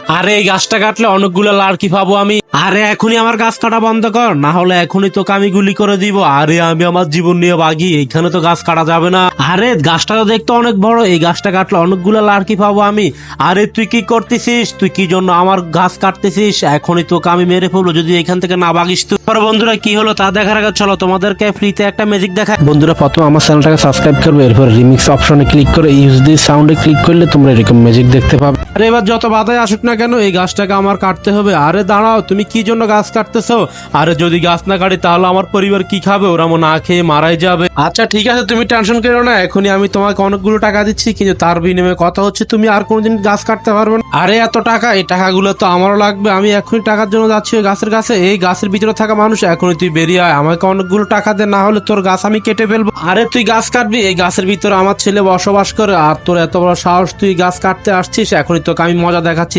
আরে এই গাছটা কাটলে অনেকগুলো লাড়কি পাবো আমি। আরে এখনই আমার গাছ কাটা বন্ধ কর, না হলে এখনই তোকে আমি গুলি করে দিব। আরে আমি আমার জীবন নিয়ে বাগি, এখানে তো গাছ কাটা যাবে না। আরে গাছটা তো দেখতে অনেক বড়, এই গাছটা কাটলে অনেকগুলো লাড়কি পাবো আমি। আরে তুই কি করতেছিস? তুই কি জন্য আমার গাছ কাটতেছিস? এখনই তোকে আমি মেরে ফেলবো যদি এখান থেকে না বাগিস। তুই বন্ধুরা কি হলো তা দেখার আগে চলো তোমাদেরকে ফ্রিতে একটা ম্যাজিক দেখায়। বন্ধুরা প্রথমে আমার চ্যানেলটাকে সাবস্ক্রাইব করবে, এরপর রিমিক্স অপশনে ক্লিক করে ইউজ দিস সাউন্ডে ক্লিক করলে তোমরা এরকম ম্যাজিক দেখতে পাবে। আরে এবার যত বাধাই আসুক না কেন এই গাছটাকে আমার কাটতে হবে। আরে দাঁড়াও, তুমি কি জন্য গাছ কাটতেছো? আরে যদি গাছ না কাটি তাহলে আমার পরিবার কি খাবে? ওরা না খেয়ে মারাই যাবে। আচ্ছা ঠিক আছে, তুমি টেনশন করো না, এখনই আমি তোমাকে অনেকগুলো টাকা দিচ্ছি, কিন্তু তার বিনিময়ে কথা হচ্ছে তুমি আর কোনোদিন গাছ কাটতে পারবে না। আরে এত টাকা, এই টাকাগুলো তো আমারও লাগবে। আমি এখনই টাকার জন্য যাচ্ছি ওই গাছের কাছে। এই গাছের ভিতরে থাকা মানুষ, এখনই তুই বেরিয়ে আয়, আমাকে অনেকগুলো টাকা দে, না হলে তোর গাছ আমি কেটে ফেলবো। আরে তুই গাছ কাটবি? এই গাছের ভিতরে আমার ছেলে বসবাস করে, আর তোর এত বড় সাহস, তুই গাছ কাটতে আসছিস? এখনই তোকে আমি মজা দেখাচ্ছি।